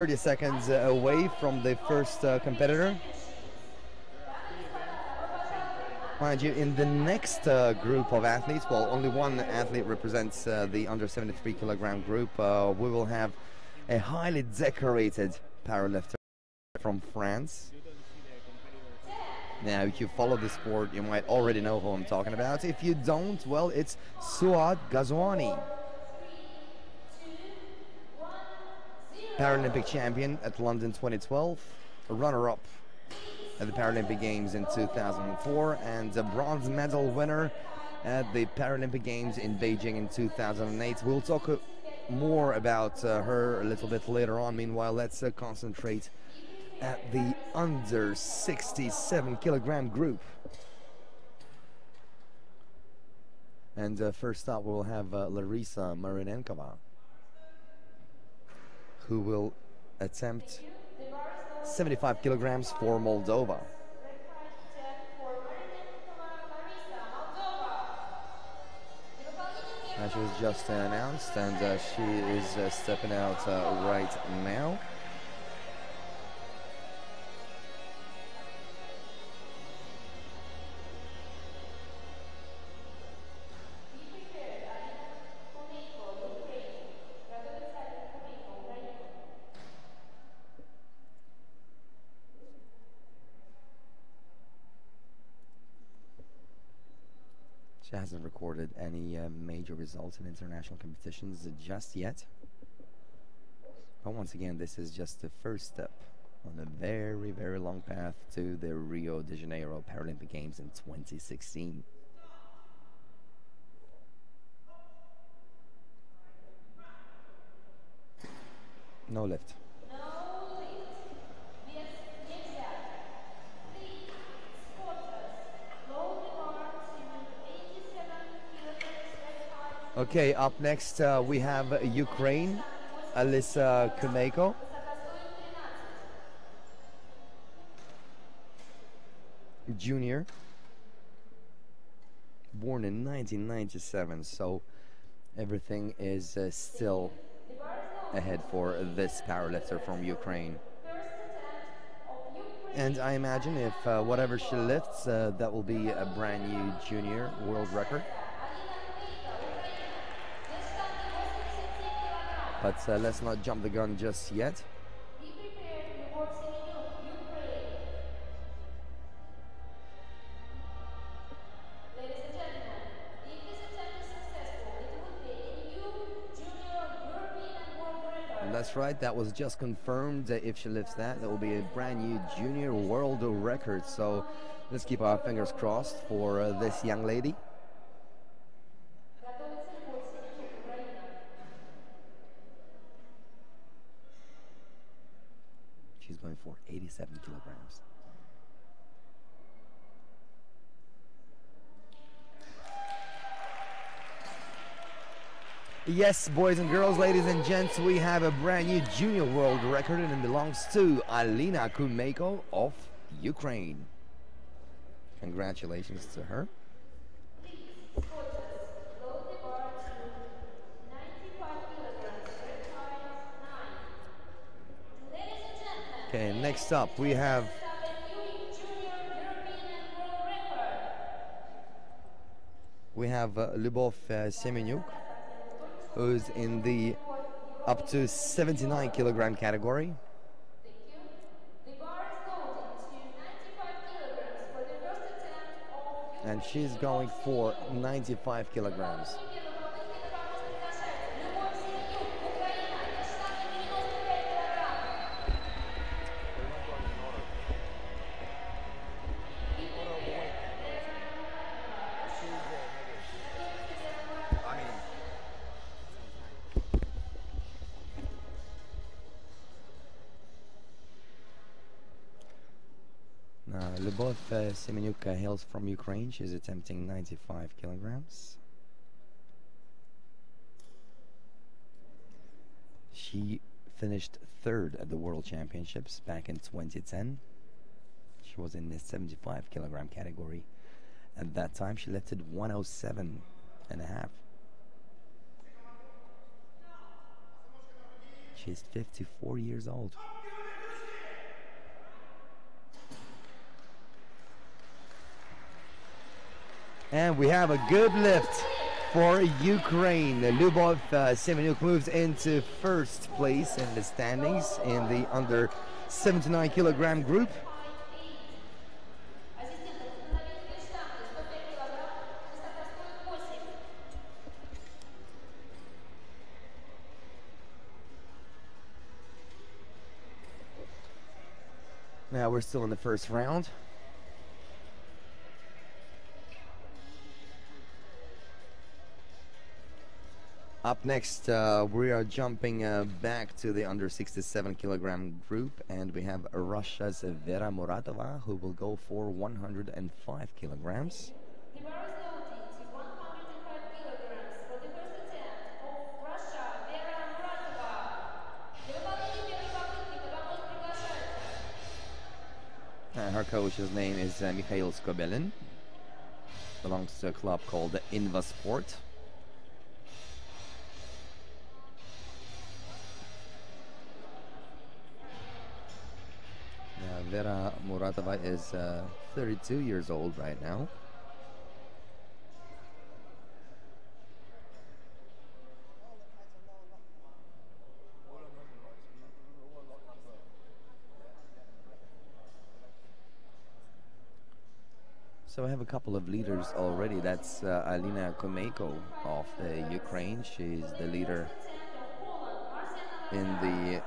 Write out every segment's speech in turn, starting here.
30 seconds away from the first competitor. Mind you, in the next group of athletes, well, only one athlete represents the under 73 kilogram group. We will have a highly decorated powerlifter from France. Now, if you follow the sport, you might already know who I'm talking about. If you don't, well, it's Suad Ghazouani, Paralympic champion at London 2012, a runner-up at the Paralympic Games in 2004, and a bronze medal winner at the Paralympic Games in Beijing in 2008. We'll talk more about her a little bit later on. Meanwhile, let's concentrate at the under 67 kilogram group. And first up, we'll have Larisa Marinenkova, who will attempt 75 kilograms for Moldova. She was just announced, and she is stepping out right now. She hasn't recorded any major results in international competitions just yet. But once again, this is just the first step on a very, very long path to the Rio de Janeiro Paralympic Games in 2016. No lift. Okay, up next we have Ukraine, Alisa Kumeko. Junior, born in 1997, so everything is still ahead for this powerlifter from Ukraine. And I imagine if whatever she lifts, that will be a brand new junior world record. But let's not jump the gun just yet. And that's right, that was just confirmed. If she lifts that, that will be a brand new junior world record. So let's keep our fingers crossed for this young lady. She's going for 87 kilograms. Yes, boys and girls, ladies and gents, we have a brand new junior world record, and it belongs to Alina Kumeko of Ukraine. Congratulations to her. Okay, next up we have Lyubov Semenyuk, who's in the up to 79 kilogram category. And she's going for 95 kilograms. Lyubov Semenyuk hails from Ukraine. She's attempting 95 kilograms. She finished third at the World Championships back in 2010. She was in the 75 kilogram category. At that time, she lifted 107.5. She's 54 years old. And we have a good lift for Ukraine. Lyubov Semenuk moves into first place in the standings in the under 79 kilogram group. Now we're still in the first round. Up next, we are jumping back to the under 67 kilogram group, and we have Russia's Vera Muratova, who will go for 105 kilograms. Her coach's name is Mikhail Skobelin. Belongs to a club called Invasport. Vera Muratova is 32 years old right now. So I have a couple of leaders already. That's Alina Komeiko of the Ukraine. She's the leader in the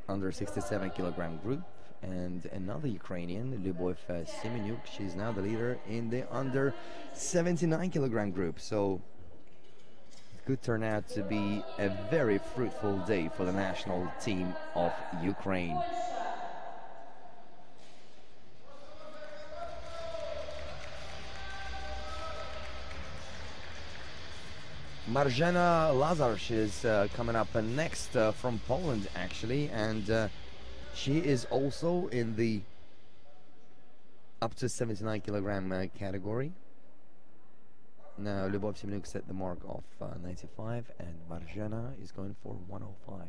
under 67 kilogram group. And another Ukrainian, Lyubov Semenuk, she's now the leader in the under 79 kilogram group. So it could turn out to be a very fruitful day for the national team of Ukraine. Marjana Lazarz is coming up next from Poland, actually, and she is also in the up to 79 kilogram category. Now, Lyubov Semenuk set the mark of 95, and Marjana is going for 105.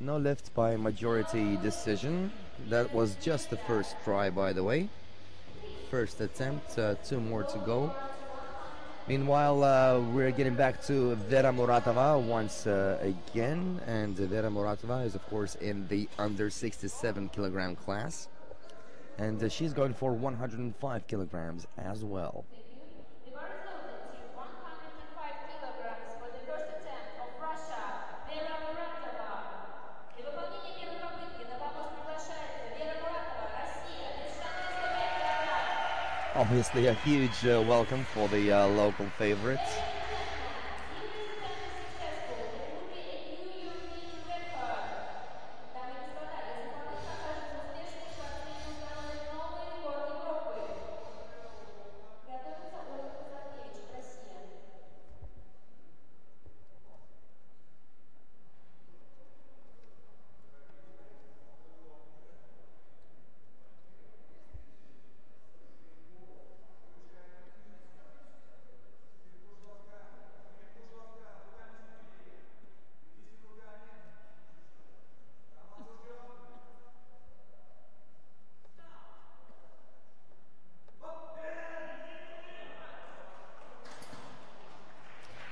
No lift by majority decision. That was just the first try, by the way. First attempt, 2 more to go. Meanwhile, we're getting back to Vera Muratova once again. And Vera Muratova is, of course, in the under 67 kilogram class. And she's going for 105 kilograms as well. Obviously a huge welcome for the local favorites.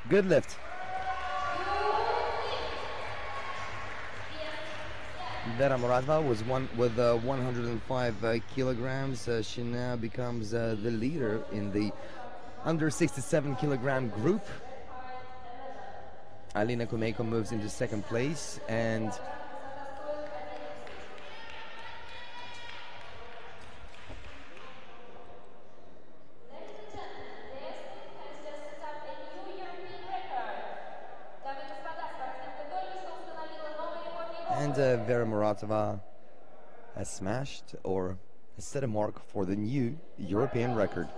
Good lift. Vera Muratova was with 105 kilograms. She now becomes the leader in the under 67 kilogram group. Alina Komeiko moves into second place, and Vera Muratova has smashed or has set a mark for the new European record.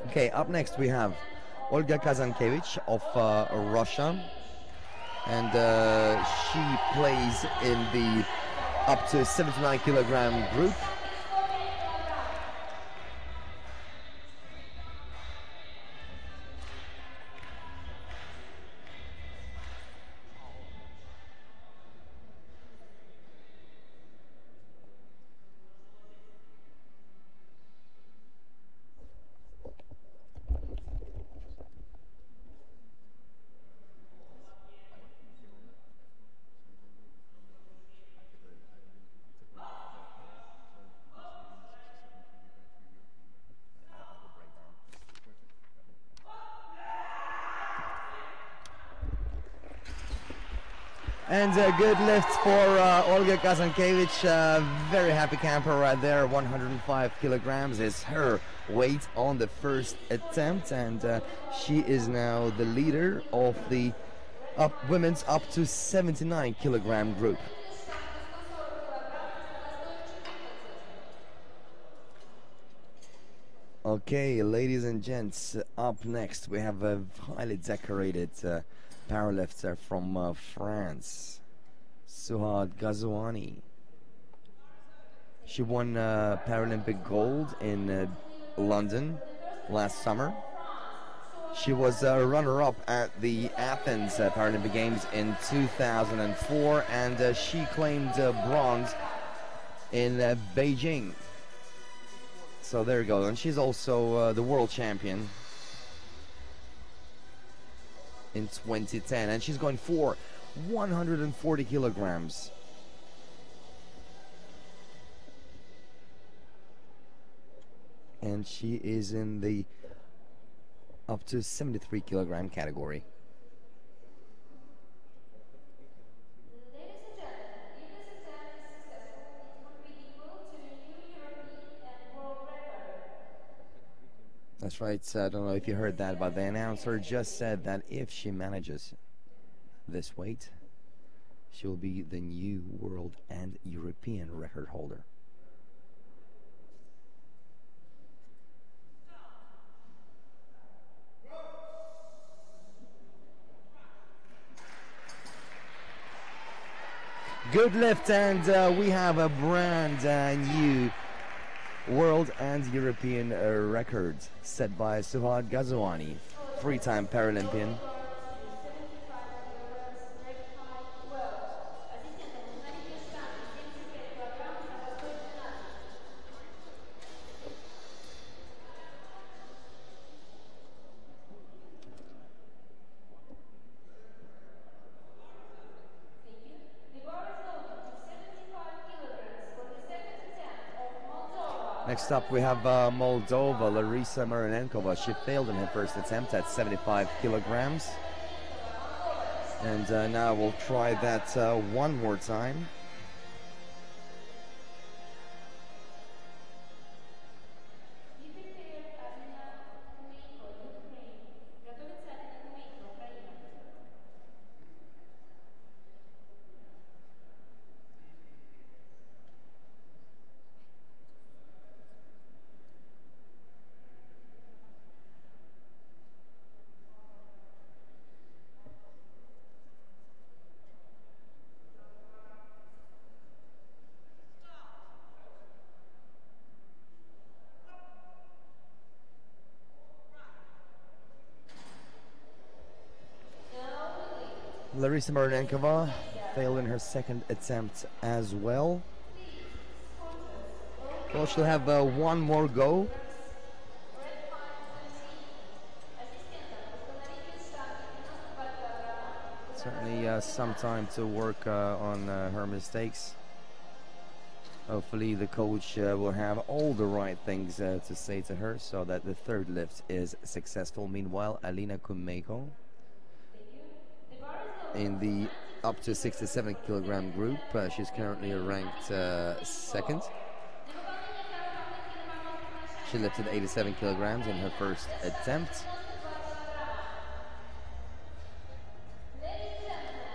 Okay, up next we have Olga Kazankevich of Russia, and she plays in the up to 79 kilogram group. And a good lift for Olga Kazankevich. Very happy camper right there. 105 kilograms is her weight on the first attempt, and she is now the leader of the women's up to 79 kilogram group. Okay, ladies and gents, up next we have a highly decorated powerlifter from France, Suhad Ghazouani. She won Paralympic gold in London last summer. She was runner-up at the Athens Paralympic Games in 2004, and she claimed bronze in Beijing. So there you go, and she's also the world champion in 2010, and she's going for 140 kilograms. And she is in the up to 73 kilogram category. That's right, I don't know if you heard that, but the announcer just said that if she manages this weight, she will be the new world and European record holder. Good lift, and we have a brand new world and European record set by Suhad Ghazouani, three-time Paralympian. Next up we have Moldova, Larisa Marinenkova. She failed in her first attempt at 75 kilograms. And now we'll try that one more time. Larisa Marinenkova failed in her second attempt as well. Well, she'll have one more go. Certainly some time to work on her mistakes. Hopefully the coach will have all the right things to say to her so that the third lift is successful. Meanwhile, Alina Kumeko in the up to 67 kilogram group, she's currently ranked second. She lifted 87 kilograms in her first attempt.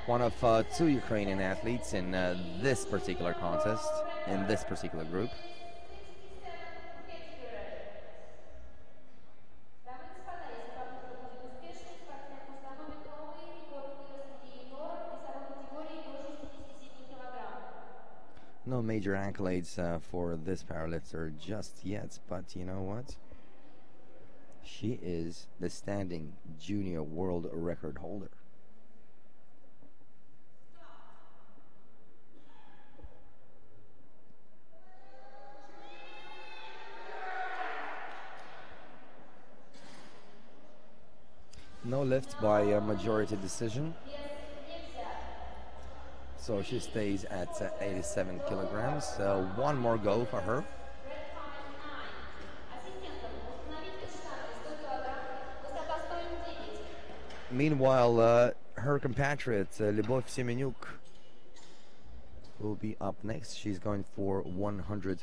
One of two Ukrainian athletes in this particular contest, in this particular group. no major accolades for this powerlifter just yet, but you know what? She is the standing junior world record holder. No lift by a majority decision. So she stays at 87 kilograms. One more go for her. Meanwhile, her compatriot, Lyubov Semenyuk, will be up next. She's going for 100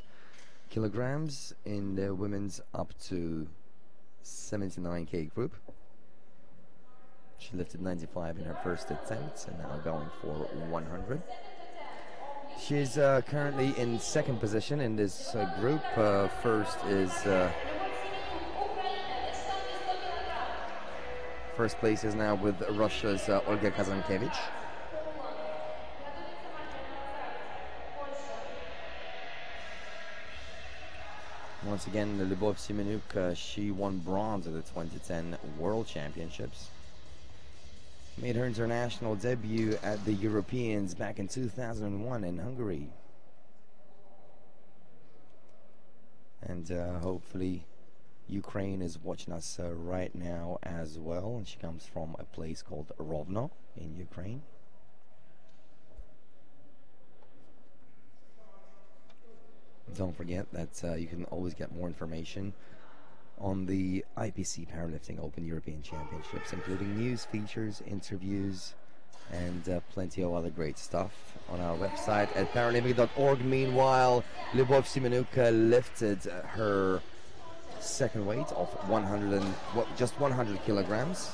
kilograms in the women's up to 79K group. She lifted 95 in her first attempt and now going for 100. She's currently in second position in this group. First place is now with Russia's Olga Kazankevich. Once again, Lyubov Semenyuk, she won bronze at the 2010 World Championships. Made her international debut at the Europeans back in 2001 in Hungary. And hopefully Ukraine is watching us right now as well. And she comes from a place called Rovno in Ukraine. Don't forget that you can always get more information on the IPC Powerlifting Open European Championships, including news, features, interviews, and plenty of other great stuff on our website at paralympic.org. Meanwhile, Lyubov Semenyuk lifted her second weight of just 100 kilograms.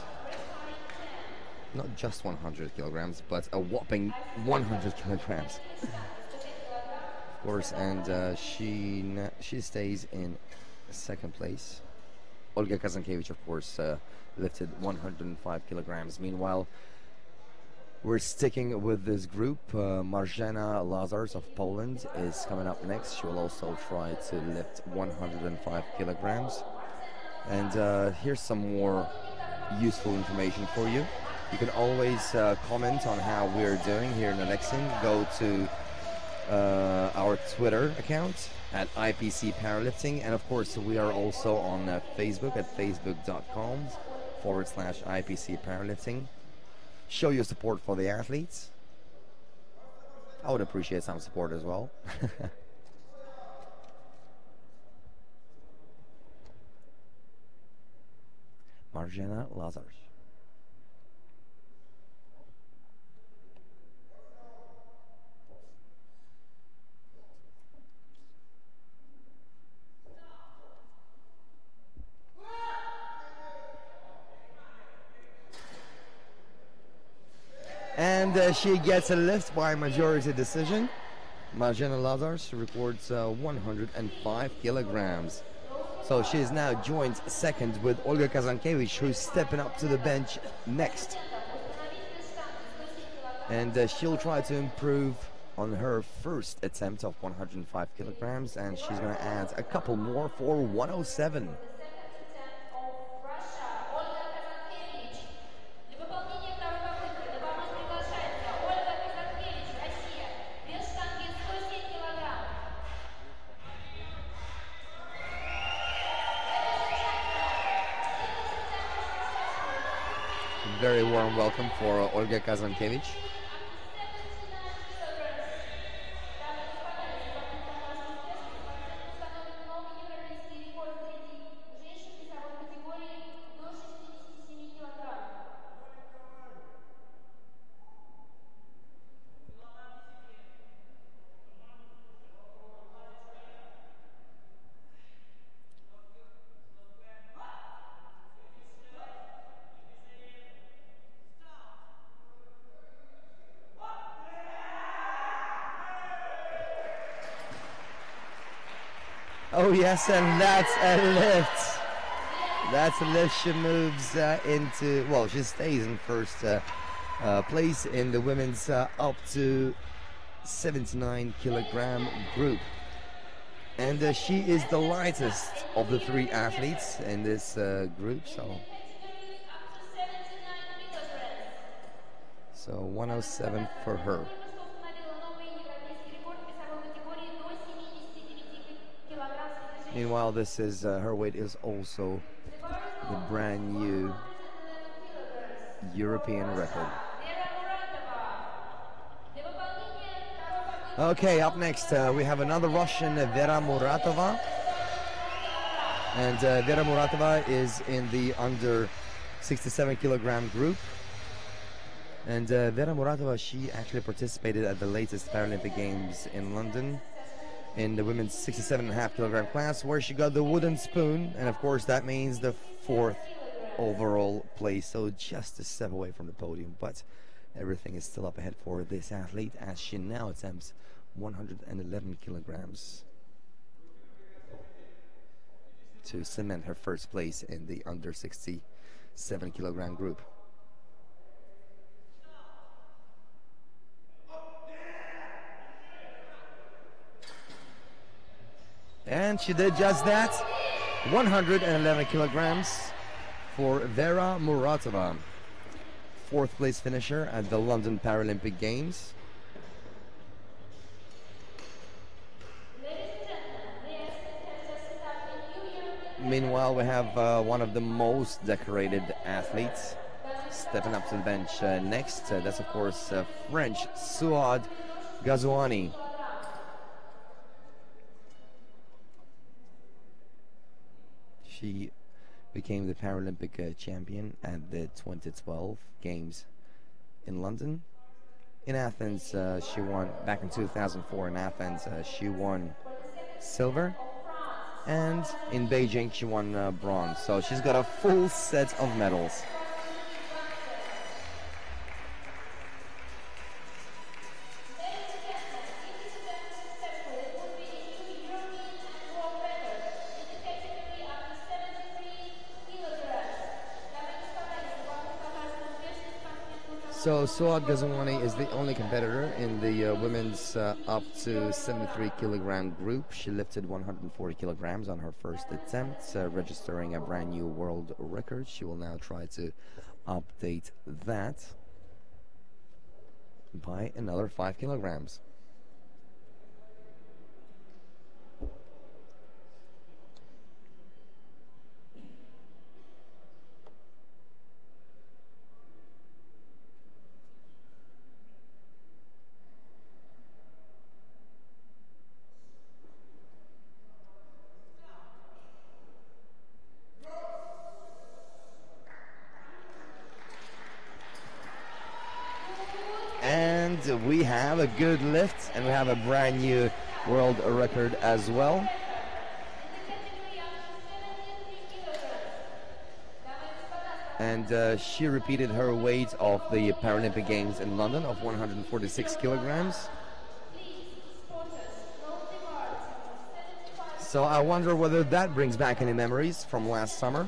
Not just 100 kilograms, but a whopping 100 kilograms. Of course, and she stays in second place. Olga Kazankevich, of course, lifted 105 kilograms. Meanwhile, we're sticking with this group. Marzena Lazars of Poland is coming up next. She will also try to lift 105 kilograms. And here's some more useful information for you. You can always comment on how we're doing here in Alexin. Go to our Twitter account at IPC Powerlifting, and of course we are also on Facebook at facebook.com/IPC Powerlifting. Show your support for the athletes. I would appreciate some support as well. Marzena Lazars. And she gets a lift by majority decision. Marzena Lazars records 105 kilograms. So she is now joint second with Olga Kazankevich, who's stepping up to the bench next. And she'll try to improve on her first attempt of 105 kilograms, and she's going to add a couple more for 107. Very warm welcome for Olga Kazankevich. Oh yes, and that's a lift. That's a lift. She moves into, well, she stays in first place in the women's up to 79 kilogram group. And she is the lightest of the three athletes in this group, so 107 for her. Meanwhile, this is her weight is also the brand new European record. Okay, up next we have another Russian, Vera Muratova. And Vera Muratova is in the under 67 kilogram group. And Vera Muratova, she actually participated at the latest Paralympic Games in London in the women's 67.5 kilogram class, where she got the wooden spoon, and of course that means the 4th overall place, so just a step away from the podium. But everything is still up ahead for this athlete as she now attempts 111 kilograms to cement her first place in the under 67 kilogram group. And she did just that. 111 kilograms for Vera Muratova, 4th place finisher at the London Paralympic Games. Meanwhile, we have one of the most decorated athletes stepping up to the bench next. That's of course French Suad Ghazouani. She became the Paralympic champion at the 2012 Games in London. In Athens, she won, back in 2004 in Athens, she won silver. And in Beijing, she won bronze. So she's got a full set of medals. So Suad Ghazouani is the only competitor in the women's up to 73 kilogram group. She lifted 140 kilograms on her first attempt, registering a brand new world record. She will now try to update that by another 5 kilograms. We have a good lift, and we have a brand new world record as well. And she repeated her weight of the Paralympic Games in London of 146 kilograms. So I wonder whether that brings back any memories from last summer.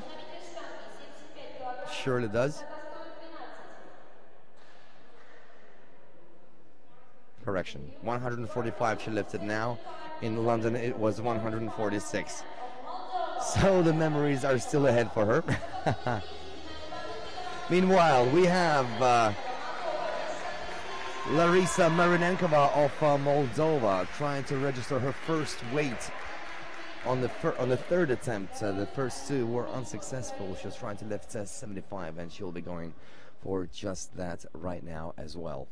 Sure it does. Correction, 145 she lifted now. In London it was 146. So the memories are still ahead for her. Meanwhile, we have Larisa Marinenkova of Moldova trying to register her first weight on the third attempt. The first two were unsuccessful. She was trying to lift 75, and she'll be going for just that right now as well.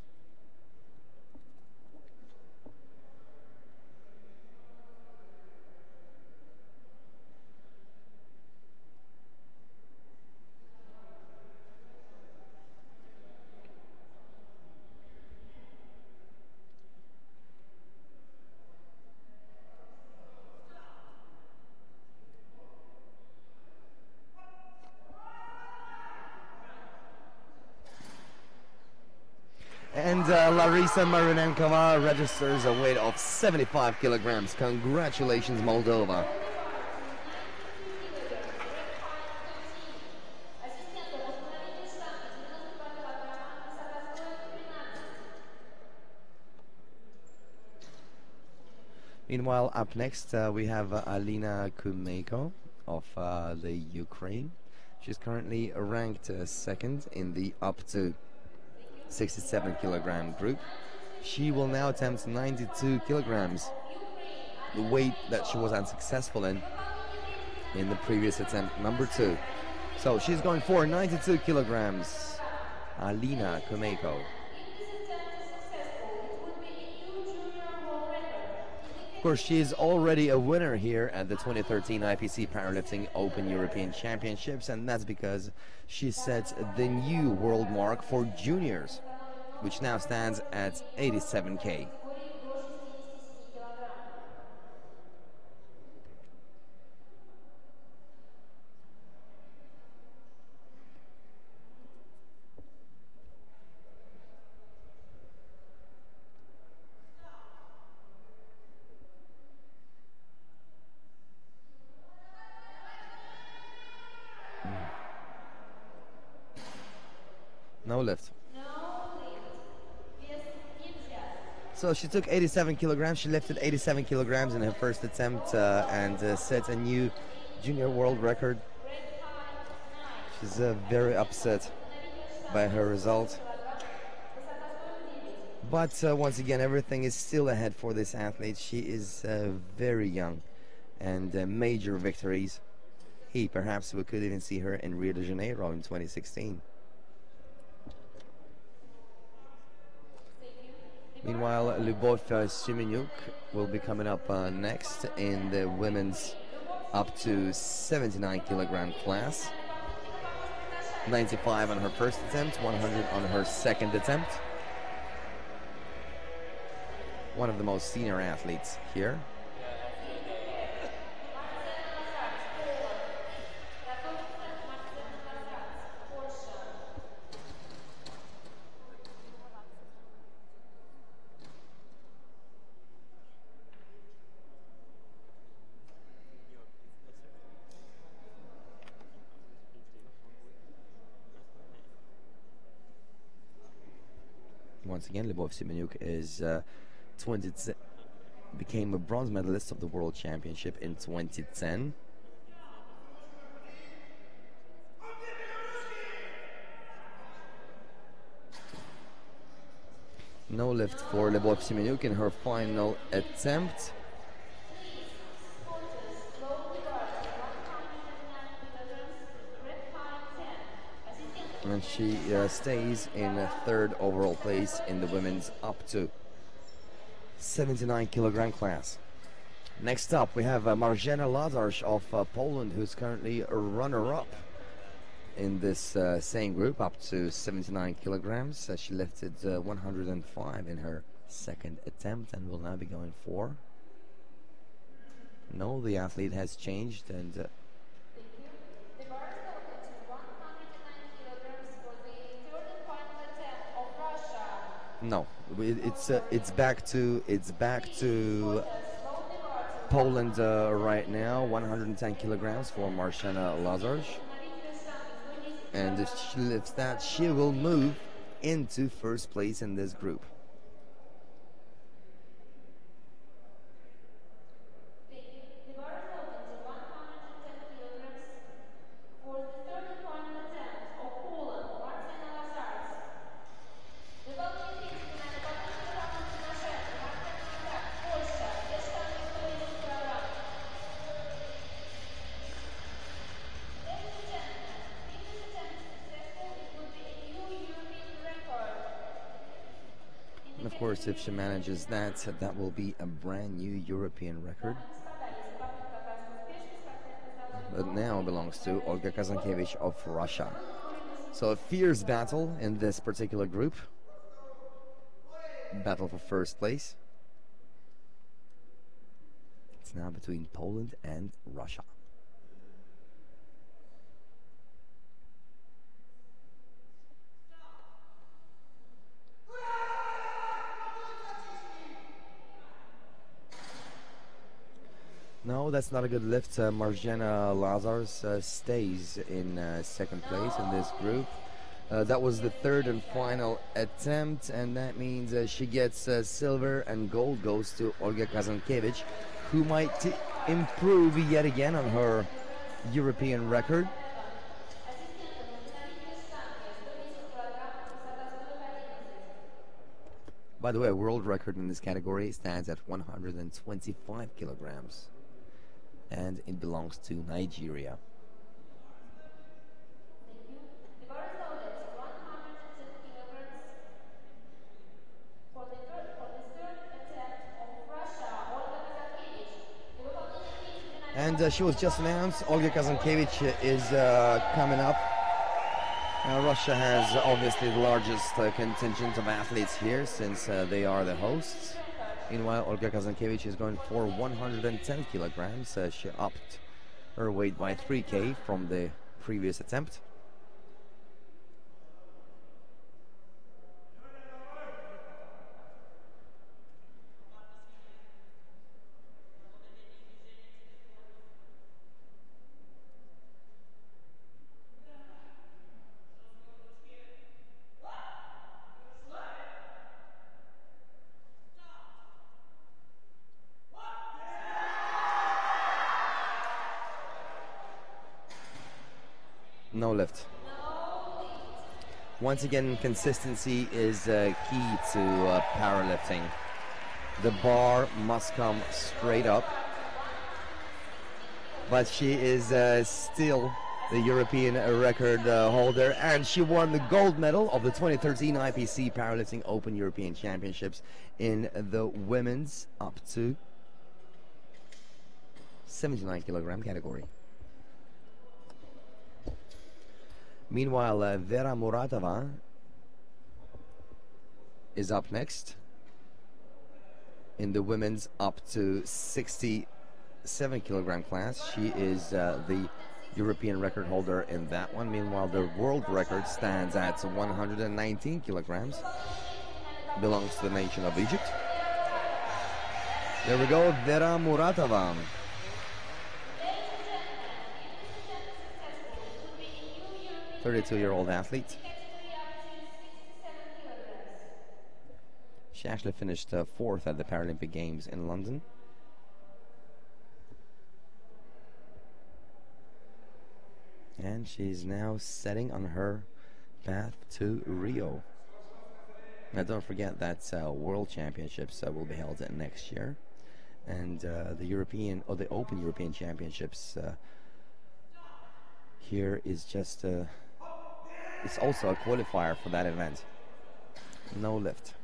And Larisa Marinenkova registers a weight of 75 kilograms. Congratulations, Moldova. Meanwhile, up next we have Alina Kumeiko of the Ukraine. She's currently ranked second in the up to 67 kilogram group. She will now attempt 92 kilograms, the weight that she was unsuccessful in the previous attempt, number 2. So she's going for 92 kilograms. Alina Kumeiko. Of course, she is already a winner here at the 2013 IPC Powerlifting Open European Championships, and that's because she set the new world mark for juniors, which now stands at 87K. No lift. So she took 87 kilograms. She lifted 87 kilograms in her first attempt and set a new junior world record. She's very upset by her result. But once again, everything is still ahead for this athlete. She is very young, and major victories. Perhaps we could even see her in Rio de Janeiro in 2016. Meanwhile, Lyubov Semenyuk will be coming up next in the women's up to 79 kilogram class. 95 on her first attempt, 100 on her second attempt. One of the most senior athletes here. Once again, Lyubov Semenyuk is became a bronze medalist of the World Championship in 2010. No lift for Lyubov Semenyuk in her final attempt. And she stays in a third overall place in the women's up to 79 kilogram class. Next up, we have Marżena Lazarz of Poland, who's currently a runner-up in this same group, up to 79 kilograms. She lifted 105 in her second attempt and will now be going for. No, the athlete has changed, and no, it's back to Poland right now. 110 kilograms for Marżena Lazarz, and if she lifts that, she will move into first place in this group. Of course, if she manages that, that will be a brand new European record. But now belongs to Olga Kazankiewicz of Russia. So a fierce battle in this particular group. Battle for first place. It's now between Poland and Russia. No, that's not a good lift. Marżena Lazarz stays in second place in this group. That was the third and final attempt, and that means she gets silver, and gold goes to Olga Kazankiewicz, who might improve yet again on her European record. By the way, world record in this category stands at 125 kilograms, and it belongs to Nigeria. And she was just announced. Olga Kazankiewicz is coming up. Russia has obviously the largest contingent of athletes here, since they are the hosts. Meanwhile, Olga Kazankiewicz is going for 110 kilograms. She upped her weight by 3 kg from the previous attempt. No lift. Once again, consistency is key to powerlifting. The bar must come straight up. But she is still the European record holder, and she won the gold medal of the 2013 IPC Powerlifting Open European Championships in the women's up to 79 kilogram category. Meanwhile, Vera Muratova is up next in the women's up to 67 kilogram class. She is the European record holder in that one. Meanwhile, the world record stands at 119 kilograms. Belongs to the nation of Egypt. There we go, Vera Muratova. A 32-year-old athlete. She actually finished fourth at the Paralympic Games in London. And she's now setting on her path to Rio. Now don't forget that World Championships will be held next year. And the Open European Championships here is just it's also a qualifier for that event. No lift.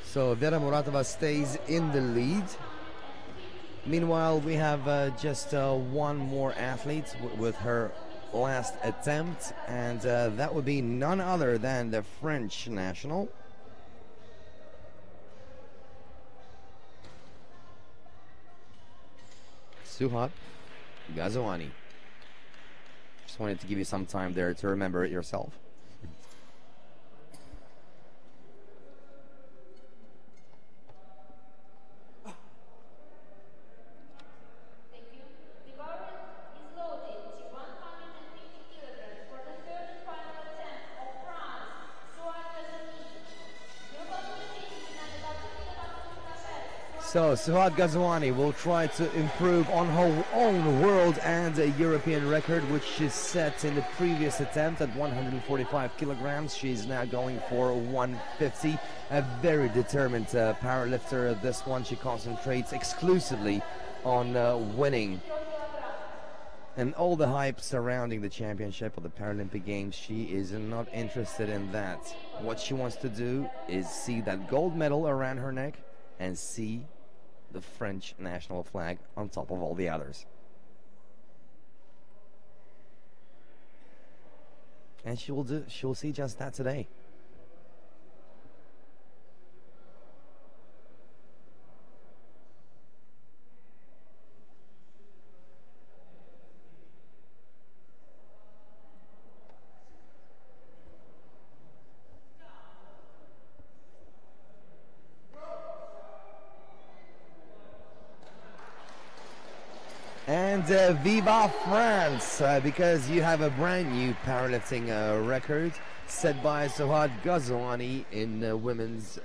So Vera Muratova stays in the lead. Meanwhile, we have just one more athlete with her last attempt, and that would be none other than the French national. Suhat Ghazouani. Just wanted to give you some time there to remember it yourself. So Suhat Ghazouani will try to improve on her own world and a European record, which she set in the previous attempt at 145 kilograms. She's now going for 150. A very determined powerlifter. This one, she concentrates exclusively on winning. And all the hype surrounding the championship or the Paralympic Games, she is not interested in that. What she wants to do is see that gold medal around her neck and see the French national flag on top of all the others. And she will see just that today. Viva France, because you have a brand new powerlifting record set by Sohad Ghazouani in women's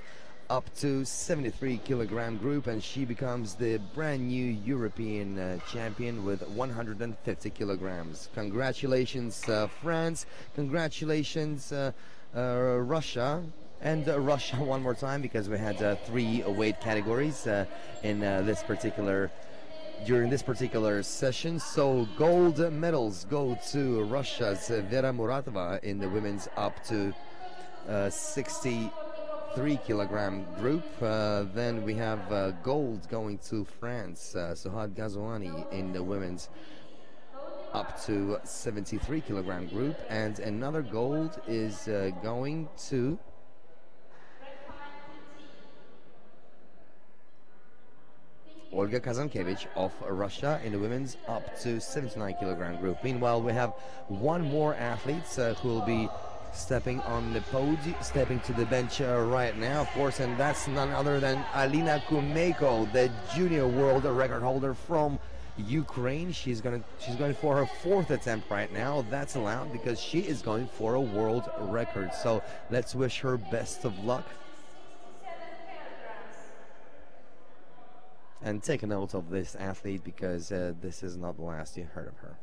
up to 73 kilogram group, and she becomes the brand new European champion with 150 kilograms. Congratulations, France. Congratulations, Russia. And Russia one more time, because we had 3 weight categories in during this particular session. So gold medals go to Russia's Vera Muratova in the women's up to 63 kilogram group. Then we have gold going to France, Sohad Ghazouani in the women's up to 73 kilogram group, and another gold is going to Olga Kazankiewicz of Russia in the women's up to 79 kilogram group. Meanwhile, we have one more athlete who will be stepping on the podium, stepping to the bench right now, of course, and that's none other than Alina Kumeyko, the junior world record holder from Ukraine. She's going for her 4th attempt right now. That's allowed because she is going for a world record. So let's wish her best of luck. And take a note of this athlete, because this is not the last you heard of her.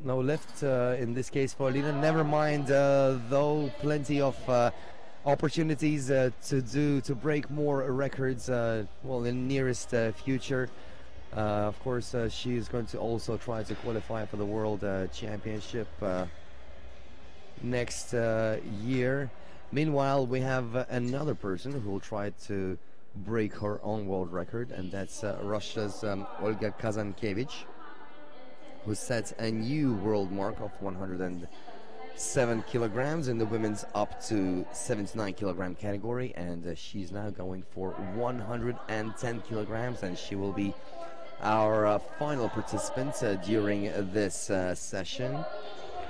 No lift in this case for Lina. Never mind, though, plenty of opportunities to break more records, well, in the nearest future. Of course, she is going to also try to qualify for the World Championship next year. Meanwhile, we have another person who will try to break her own world record, and that's Russia's Olga Kazankiewicz, who sets a new world mark of 107 kilograms in the women's up to 79 kilogram category, and she's now going for 110 kilograms, and she will be our final participant during this session.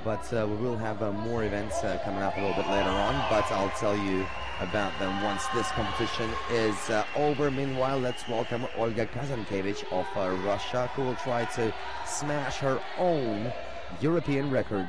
But we will have more events coming up a little bit later on, but I'll tell you about them once this competition is over. Meanwhile, let's welcome Olga Kazankiewicz of Russia, who will try to smash her own European record.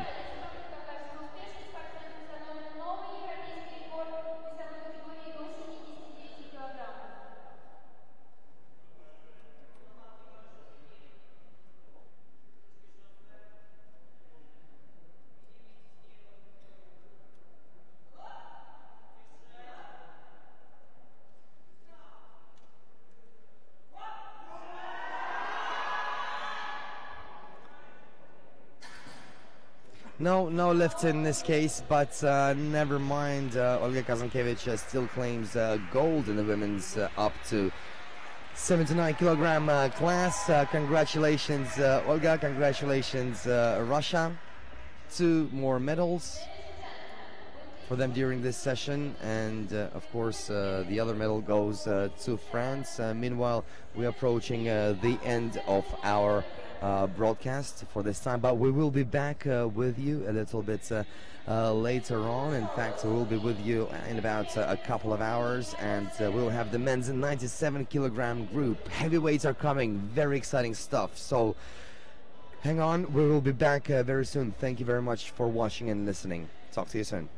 No lift in this case, but never mind. Olga Kazankiewicz still claims gold in the women's up to 79 kilogram class. Congratulations, Olga. Congratulations, Russia. 2 more medals for them during this session, and of course the other medal goes to France. Meanwhile, we're approaching the end of our broadcast for this time, but we will be back with you a little bit later on. In fact, we will be with you in about a couple of hours, and we'll have the men's 97 kilogram group. Heavyweights are coming, very exciting stuff, so hang on, we will be back very soon. Thank you very much for watching and listening. Talk to you soon.